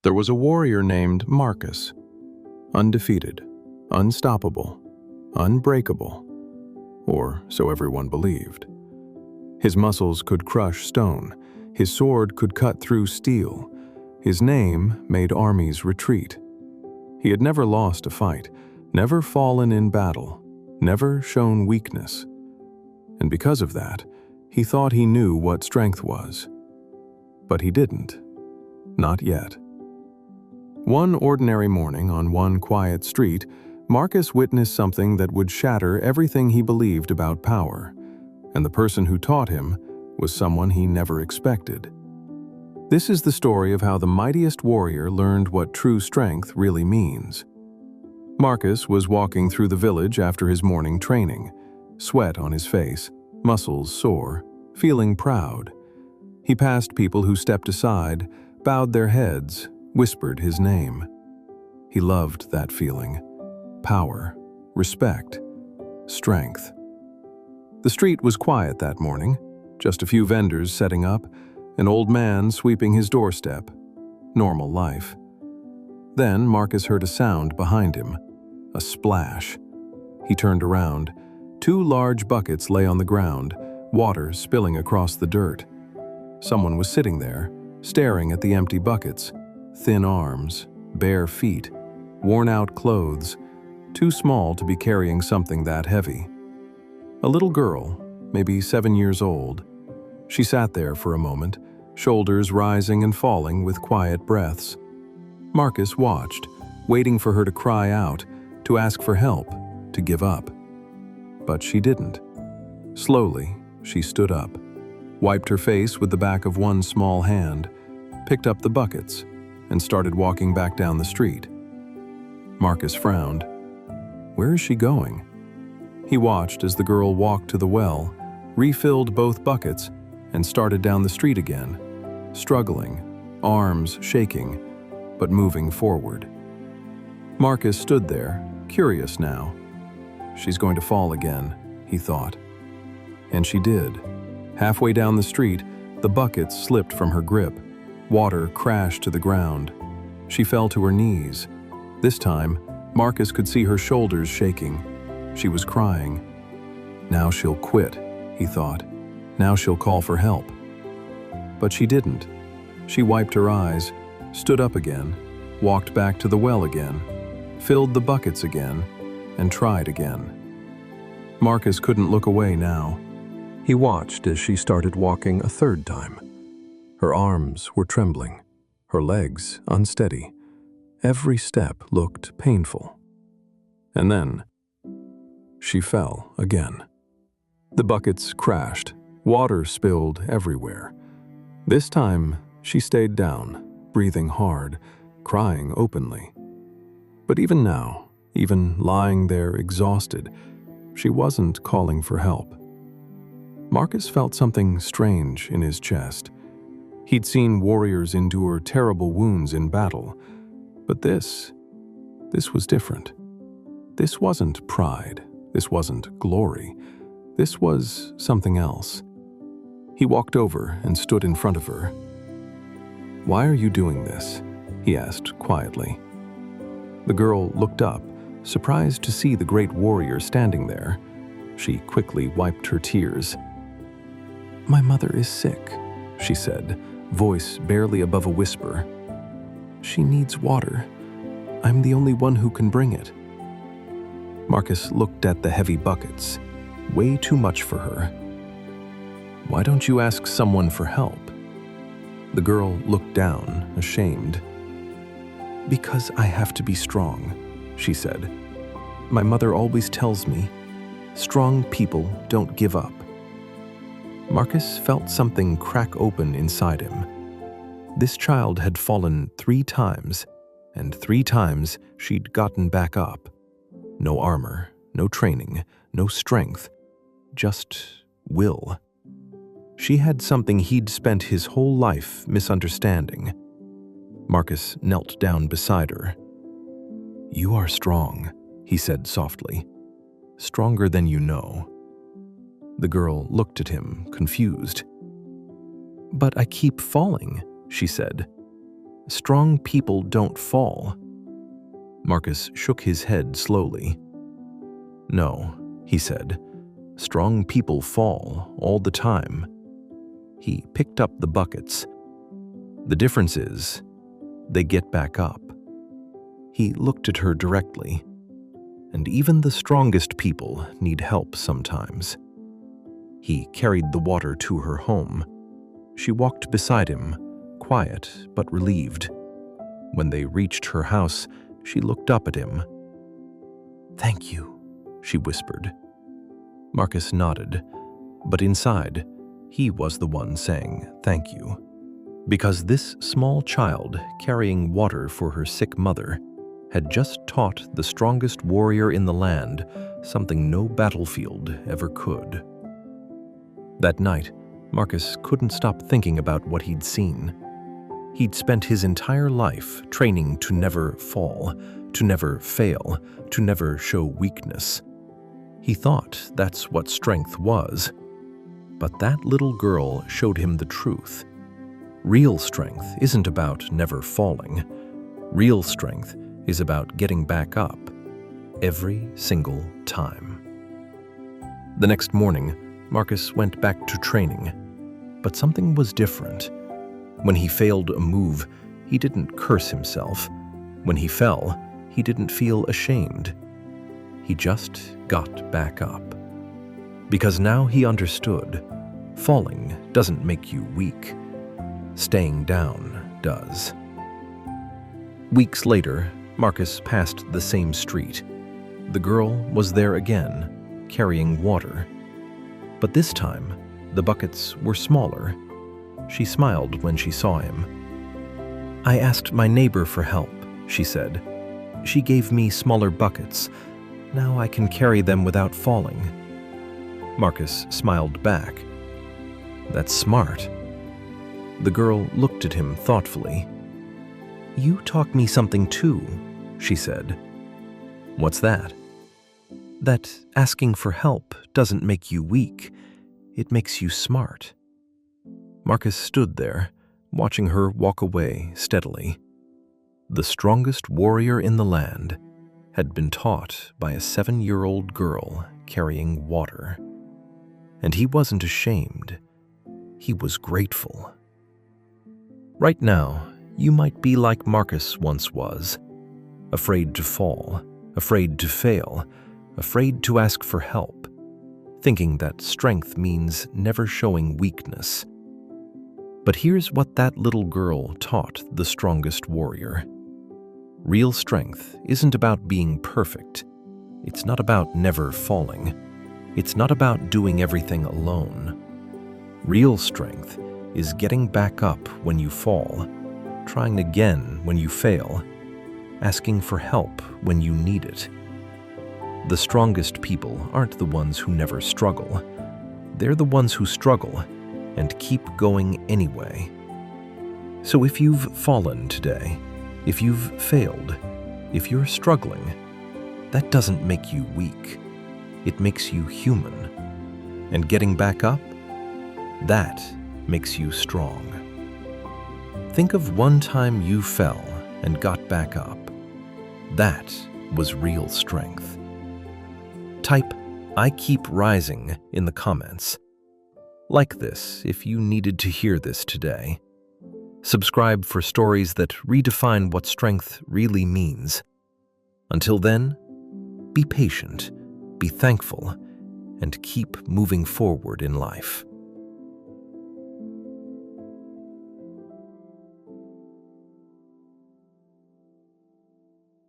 There was a warrior named Marcus, undefeated, unstoppable, unbreakable, or so everyone believed. His muscles could crush stone, his sword could cut through steel, his name made armies retreat. He had never lost a fight, never fallen in battle, never shown weakness. And because of that, he thought he knew what strength was. But he didn't. Not yet. One ordinary morning on one quiet street, Marcus witnessed something that would shatter everything he believed about power, and the person who taught him was someone he never expected. This is the story of how the mightiest warrior learned what true strength really means. Marcus was walking through the village after his morning training, sweat on his face, muscles sore, feeling proud. He passed people who stepped aside, bowed their heads, whispered his name. He loved that feeling. Power, respect, strength. The street was quiet that morning, just a few vendors setting up, an old man sweeping his doorstep. Normal life. Then Marcus heard a sound behind him, a splash. He turned around. 2 large buckets lay on the ground, water spilling across the dirt. Someone was sitting there, staring at the empty buckets. Thin arms, bare feet, worn-out clothes, too small to be carrying something that heavy. A little girl, maybe 7 years old. She sat there for a moment, shoulders rising and falling with quiet breaths. Marcus watched, waiting for her to cry out, to ask for help, to give up. But she didn't. Slowly, she stood up, wiped her face with the back of one small hand, picked up the buckets, and started walking back down the street. Marcus frowned. Where is she going? He watched as the girl walked to the well, refilled both buckets, and started down the street again, struggling, arms shaking, but moving forward. Marcus stood there, curious now. She's going to fall again, he thought. And she did. Halfway down the street, the buckets slipped from her grip. Water crashed to the ground. She fell to her knees. This time, Marcus could see her shoulders shaking. She was crying. Now she'll quit, he thought. Now she'll call for help. But she didn't. She wiped her eyes, stood up again, walked back to the well again, filled the buckets again, and tried again. Marcus couldn't look away now. He watched as she started walking a third time. Her arms were trembling, her legs unsteady. Every step looked painful. And then, she fell again. The buckets crashed, water spilled everywhere. This time, she stayed down, breathing hard, crying openly. But even now, even lying there exhausted, she wasn't calling for help. Marcus felt something strange in his chest. He'd seen warriors endure terrible wounds in battle, but this was different. This wasn't pride, this wasn't glory, this was something else. He walked over and stood in front of her. "Why are you doing this?" he asked quietly. The girl looked up, surprised to see the great warrior standing there. She quickly wiped her tears. "My mother is sick," she said, voice barely above a whisper. "She needs water. I'm the only one who can bring it." Marcus looked at the heavy buckets. Way too much for her. "Why don't you ask someone for help?" The girl looked down, ashamed. "Because I have to be strong," she said. "My mother always tells me, strong people don't give up." Marcus felt something crack open inside him. This child had fallen 3 times, and 3 times she'd gotten back up. No armor, no training, no strength, just will. She had something he'd spent his whole life misunderstanding. Marcus knelt down beside her. "You are strong," he said softly. "Stronger than you know." The girl looked at him, confused. "But I keep falling," she said. strong people don't fall. Marcus shook his head slowly. No, he said, strong people fall all the time. He picked up the buckets. The difference is, they get back up. He looked at her directly. And even the strongest people need help sometimes. He carried the water to her home. She walked beside him, quiet but relieved. When they reached her house, she looked up at him. "Thank you," she whispered. Marcus nodded, but inside, he was the one saying thank you. Because this small child carrying water for her sick mother had just taught the strongest warrior in the land something no battlefield ever could. That night, Marcus couldn't stop thinking about what he'd seen. He'd spent his entire life training to never fall, to never fail, to never show weakness. He thought that's what strength was. But that little girl showed him the truth. Real strength isn't about never falling. Real strength is about getting back up every single time. The next morning, Marcus went back to training, but something was different. When he failed a move, he didn't curse himself. When he fell, he didn't feel ashamed. He just got back up. Because now he understood, falling doesn't make you weak. Staying down does. Weeks later, Marcus passed the same street. The girl was there again, carrying water. But this time, the buckets were smaller. She smiled when she saw him. "I asked my neighbor for help," she said. "She gave me smaller buckets. Now I can carry them without falling." Marcus smiled back. "That's smart." The girl looked at him thoughtfully. "You taught me something too," she said. "What's that?" "That asking for help doesn't make you weak. It makes you smart." Marcus stood there, watching her walk away steadily. The strongest warrior in the land had been taught by a 7-year-old girl carrying water. And he wasn't ashamed. He was grateful. Right now, you might be like Marcus once was, afraid to fall, afraid to fail, afraid to ask for help, thinking that strength means never showing weakness. But here's what that little girl taught the strongest warrior. Real strength isn't about being perfect. It's not about never falling. It's not about doing everything alone. Real strength is getting back up when you fall, trying again when you fail, asking for help when you need it. The strongest people aren't the ones who never struggle. They're the ones who struggle and keep going anyway. So if you've fallen today, if you've failed, if you're struggling, that doesn't make you weak. It makes you human. And getting back up, that makes you strong. Think of one time you fell and got back up. That was real strength. Type "I keep rising" in the comments. Like this if you needed to hear this today. Subscribe for stories that redefine what strength really means. Until then, be patient, be thankful, and keep moving forward in life.